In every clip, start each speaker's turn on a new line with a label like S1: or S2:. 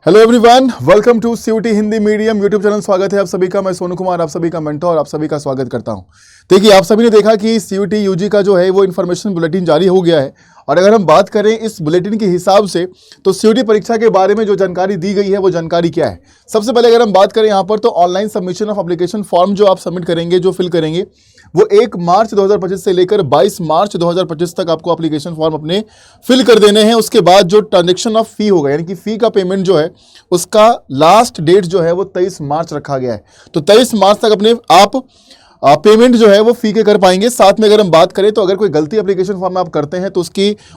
S1: Hello everyone, welcome to CUET Hindi medium YouTube channel. स्वागत है आप सभी का। मैं सोनू कुमार आप सभी का मेंटर और आप सभी का स्वागत करता हूं। देखिए, आप सभी ने देखा कि सीयूटी यूजी का जो है वो इन्फॉर्मेशन बुलेटिन जारी हो गया है। और अगर हम बात करें इस बुलेटिन के हिसाब से तो सीयूटी परीक्षा के बारे में जो जानकारी दी गई है वो जानकारी क्या है। सबसे पहले अगर हम बात करें यहाँ पर तो online submission of application form जो आप सबमिट करेंगे, जो फिल करेंगे, वो 1 मार्च 2025 से लेकर 22 मार्च 2025 तक आपको एप्लीकेशन फॉर्म अपने फिल कर देने हैं। उसके बाद जो ट्रांजेक्शन ऑफ फी होगा, यानी कि फी का पेमेंट जो है उसका लास्ट डेट जो है वो 23 मार्च रखा गया है। तो 23 मार्च तक अपने आप पेमेंट जो है वो फी के कर पाएंगे। साथ में अगर हम बात करें तो अगर कोई गलती एप्लीकेशन फॉर्म में आप करते हैं तो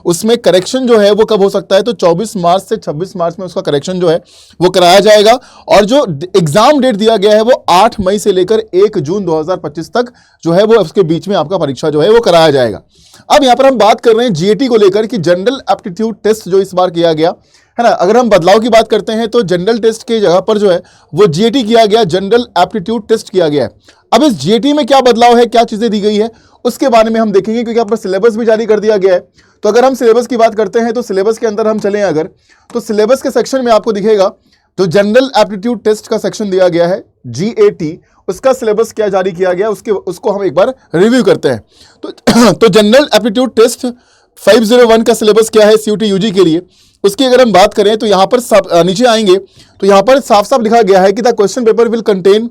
S1: उसमें करेक्शन जो है वो कब हो सकता है, तो 24 मार्च से 26 मार्च में उसका करेक्शन जो है वो कराया जाएगा। और जो एग्जाम डेट दिया गया है वो 8 मई से लेकर 1 जून 2025 तक जो है वो उसके बीच में आपका परीक्षा जो है वो कराया जाएगा। अब यहाँ पर हम बात कर रहे हैं जीएटी को लेकर कि जनरल एप्टीट्यूड टेस्ट जो इस बार किया गया है ना। अगर हम बदलाव की बात करते हैं तो जनरल टेस्ट के जगह पर जो है वो जीएटी किया गया, जनरल एप्टीट्यूड टेस्ट किया गया है। अब इस जीएटी में क्या बदलाव है, क्या चीजें दी गई है, उसके बारे में हम देखेंगे, क्योंकि यहाँ पर सिलेबस भी जारी कर दिया गया है। तो अगर हम सिलेबस की बात करते हैं तो सिलेबस के अंदर हम चलें अगर, तो सिलेबस के सेक्शन में आपको दिखेगा जो जनरल एप्टीट्यूड टेस्ट का सेक्शन दिया गया है जीएटी, उसका सिलेबस क्या जारी किया गया उसको हम एक बार रिव्यू करते हैं। तो जनरल एप्टीट्यूड टेस्ट 501 का सिलेबस क्या है सीयूटी यूजी के लिए, उसकी अगर हम बात करें तो यहां पर नीचे आएंगे तो यहां पर साफ साफ लिखा गया है कि the question paper will contain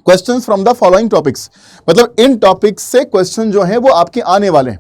S1: questions from the following topics. मतलब इन टॉपिक्स से क्वेश्चन जो है वो आपके आने वाले हैं,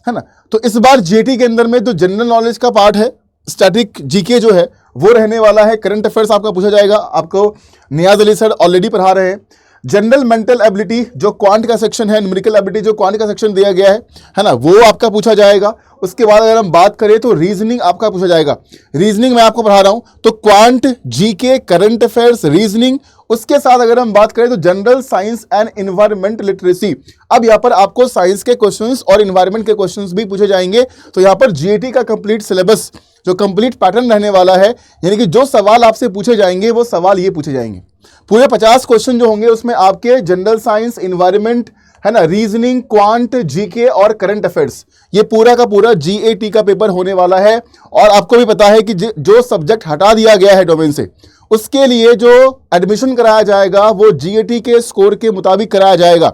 S1: है ना। तो इस बार जीएटी के अंदर में जो जनरल नॉलेज का पार्ट है, स्टैटिक जीके जो है वो रहने वाला है। करंट अफेयर्स आपका पूछा जाएगा, आपको नियाज अली सर ऑलरेडी पढ़ा रहे हैं। जनरल मेंटल एबिलिटी जो क्वांट का सेक्शन है, न्यूमेरिकल एबिलिटी जो क्वांट का सेक्शन दिया गया है ना, वो आपका पूछा जाएगा। उसके बाद अगर हम बात करें तो रीजनिंग आपका पूछा जाएगा। रीजनिंग मैं आपको पढ़ा रहा हूं, तो quant, GK, current affairs, reasoning. उसके साथ अगर हम बात करें तो general science and environment literacy. अब यहां पर आपको साइंस के क्वेश्चंस और एनवायरमेंट के क्वेश्चंस भी पूछे जाएंगे। तो यहां पर जीएटी का कंप्लीट सिलेबस, जो कंप्लीट पैटर्न रहने वाला है, यानी कि जो सवाल आपसे पूछे जाएंगे वो सवाल ये पूछे जाएंगे। पूरे 50 क्वेश्चन जो होंगे उसमें आपके जनरल साइंस, एनवायरमेंट, है ना, रीजनिंग, क्वांट, जीके और करंट अफेयर्स, ये पूरा का पूरा जीएटी का पेपर होने वाला है। और आपको भी पता है कि जो सब्जेक्ट हटा दिया गया है डोमेन से, उसके लिए जो एडमिशन कराया जाएगा वो जीएटी के स्कोर के मुताबिक कराया जाएगा।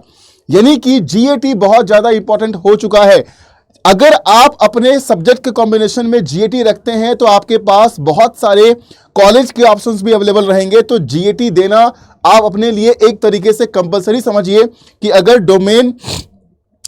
S1: यानी कि जीएटी बहुत ज्यादा इंपॉर्टेंट हो चुका है। अगर आप अपने सब्जेक्ट के कॉम्बिनेशन में जीएटी रखते हैं तो आपके पास बहुत सारे कॉलेज के ऑप्शंस भी अवेलेबल रहेंगे। तो जीएटी देना आप अपने लिए एक तरीके से कंपलसरी समझिए कि अगर डोमेन,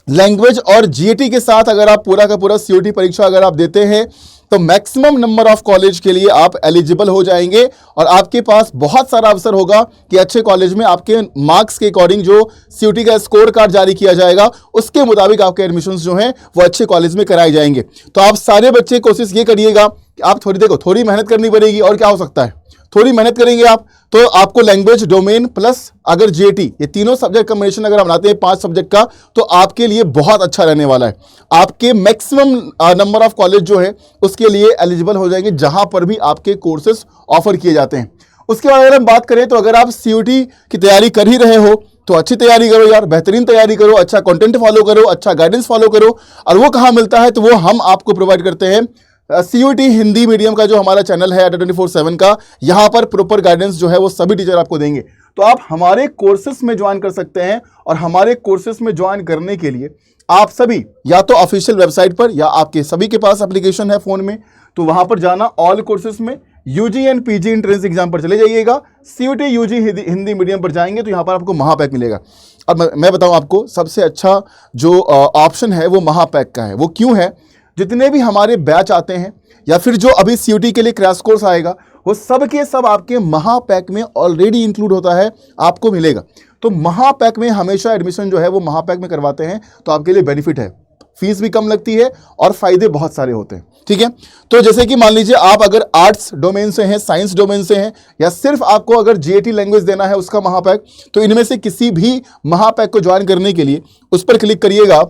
S1: लैंग्वेज और जीएटी के साथ अगर आप पूरा का पूरा सीयूटी परीक्षा अगर आप देते हैं तो मैक्सिमम नंबर ऑफ कॉलेज के लिए आप एलिजिबल हो जाएंगे और आपके पास बहुत सारा अवसर होगा कि अच्छे कॉलेज में आपके मार्क्स के अकॉर्डिंग जो सीयूटी का स्कोर कार्ड जारी किया जाएगा उसके मुताबिक आपके एडमिशंस जो हैं वो अच्छे कॉलेज में कराए जाएंगे। तो आप सारे बच्चे कोशिश ये करिएगा कि आप थोड़ी मेहनत करनी पड़ेगी। और क्या हो सकता है, थोड़ी मेहनत करेंगे आप तो आपको लैंग्वेज, डोमेन प्लस अगर जीएटी, ये तीनों सब्जेक्ट कॉम्बिनेशन अगर हम बनाते हैं 5 सब्जेक्ट का, तो आपके लिए बहुत अच्छा रहने वाला है। आपके मैक्सिमम नंबर ऑफ कॉलेज जो है उसके लिए एलिजिबल हो जाएंगे जहां पर भी आपके कोर्सेज ऑफर किए जाते हैं। उसके बाद अगर हम बात करें तो अगर आप सीयूटी की तैयारी कर ही रहे हो तो अच्छी तैयारी करो यार, बेहतरीन तैयारी करो, अच्छा कंटेंट फॉलो करो, अच्छा गाइडेंस फॉलो करो। और वो कहाँ मिलता है, तो वो हम आपको प्रोवाइड करते हैं सीयूटी हिंदी मीडियम का जो हमारा चैनल है 24/7 का। यहाँ पर प्रॉपर गाइडेंस जो है वो सभी टीचर आपको देंगे। तो आप हमारे कोर्सेस में ज्वाइन कर सकते हैं। और हमारे कोर्सेस में ज्वाइन करने के लिए आप सभी या तो ऑफिशियल वेबसाइट पर या आपके सभी के पास एप्लीकेशन है फोन में, तो वहां पर जाना, ऑल कोर्सेस में UG and PG entrance exam पर चले जाइएगा। सीयूटी यूजी हिंदी मीडियम पर जाएंगे तो यहाँ पर आपको महापैक मिलेगा। अब मैं बताऊं आपको, सबसे अच्छा जो ऑप्शन है वो महापैक का है। वो क्यों है, जितने भी हमारे बैच आते हैं या फिर जो अभी सीयूटी के लिए क्रैश कोर्स आएगा वो सब के सब आपके महापैक में ऑलरेडी इंक्लूड होता है, आपको मिलेगा। तो महापैक में हमेशा एडमिशन जो है वो महापैक में करवाते हैं, तो आपके लिए बेनिफिट है, फीस भी कम लगती है और फायदे बहुत सारे होते हैं। ठीक है, तो जैसे कि मान लीजिए आप अगर आर्ट्स डोमेन से हैं, साइंस डोमेन से हैं, या सिर्फ आपको अगर जीएटी लैंग्वेज देना है उसका महापैक, तो इनमें से किसी भी महापैक को ज्वाइन करने के लिए उस पर क्लिक करिएगा।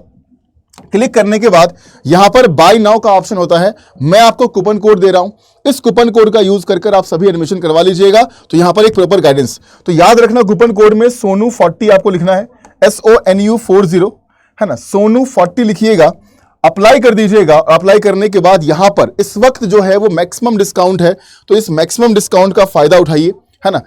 S1: क्लिक करने के बाद यहां पर बाय नाउ का ऑप्शन होता है। मैं आपको कूपन कोड दे रहा हूं, इस कूपन कोड का यूज कर आप सभी एडमिशन करवा लीजिएगा। तो यहां पर एक प्रॉपर गाइडेंस, तो याद रखना कूपन कोड में सोनू 40 आपको लिखना है, SONU 40, है ना, सोनू 40 लिखिएगा। अप्लाई कर दीजिएगा। अप्लाई करने के बाद यहां पर इस वक्त जो है वो मैक्सिमम डिस्काउंट है, तो इस मैक्सिमम डिस्काउंट का फायदा उठाइए, है ना।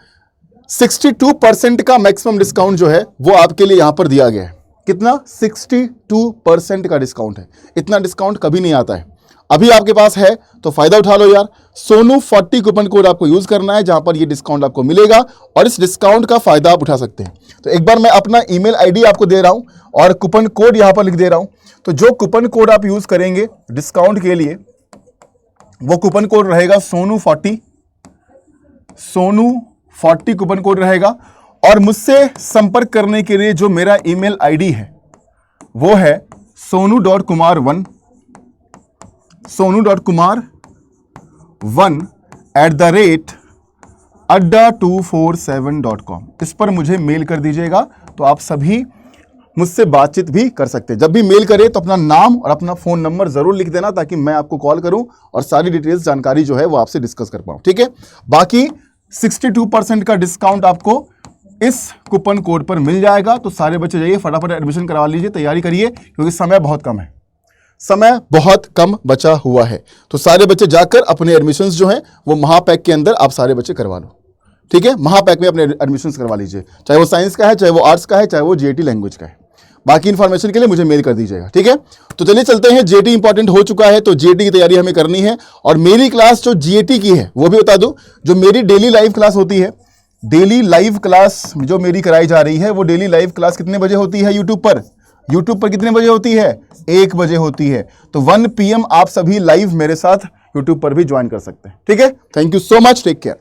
S1: 62% का मैक्सिमम डिस्काउंट जो है वो आपके लिए यहां पर दिया गया है। कितना? 62% का डिस्काउंट है। इतना डिस्काउंट कभी नहीं आता है। अभी आपके पास है तो फायदा उठा लो यार। सोनू 40 कूपन कोड आपको यूज करना है, जहां पर ये डिस्काउंट आपको मिलेगा और इस डिस्काउंट का फायदा आप उठा सकते हैं। तो एक बार मैं अपना ईमेल आईडी आपको दे रहा हूं और कूपन कोड यहां पर लिख दे रहा हूं। तो जो कूपन कोड आप यूज करेंगे डिस्काउंट के लिए, वो कूपन कोड रहेगा सोनू 40। सोनू 40 कूपन कोड रहेगा। और मुझसे संपर्क करने के लिए जो मेरा ईमेल आईडी है वो है sonu.kumar1 sonu.kumar1@adda247.com। इस पर मुझे मेल कर दीजिएगा, तो आप सभी मुझसे बातचीत भी कर सकते हैं। जब भी मेल करें तो अपना नाम और अपना फोन नंबर जरूर लिख देना, ताकि मैं आपको कॉल करूं और सारी डिटेल्स जानकारी जो है वो आपसे डिस्कस कर पाऊं, ठीक है। बाकी 62% का डिस्काउंट आपको इस कूपन कोड पर मिल जाएगा। तो सारे बच्चे जाइए फटाफट एडमिशन करवा लीजिए, तैयारी करिए, क्योंकि समय बहुत कम है, समय बहुत कम बचा हुआ है। तो सारे बच्चे जाकर अपने एडमिशन्स जो हैं वो महापैक के अंदर आप सारे बच्चे करवा लो, ठीक है। महापैक में अपने एडमिशन्स करवा लीजिए, चाहे वो साइंस का है, चाहे वो आर्ट्स का है, चाहे वो जीएटी लैंग्वेज का है। बाकी इन्फॉर्मेशन के लिए मुझे मेल कर दीजिएगा, ठीक है। तो चलिए चलते हैं, जीएटी इंपॉर्टेंट हो चुका है, तो जीएटी की तैयारी हमें करनी है। और मेरी क्लास जो जीएटी की है वो भी बता दूं, जो मेरी डेली लाइव क्लास होती है, डेली लाइव क्लास जो मेरी कराई जा रही है, वो डेली लाइव क्लास कितने बजे होती है यूट्यूब पर? यूट्यूब पर कितने बजे होती है? 1 बजे होती है। तो 1 PM आप सभी लाइव मेरे साथ यूट्यूब पर भी ज्वाइन कर सकते हैं, ठीक है। Thank you so much, take care.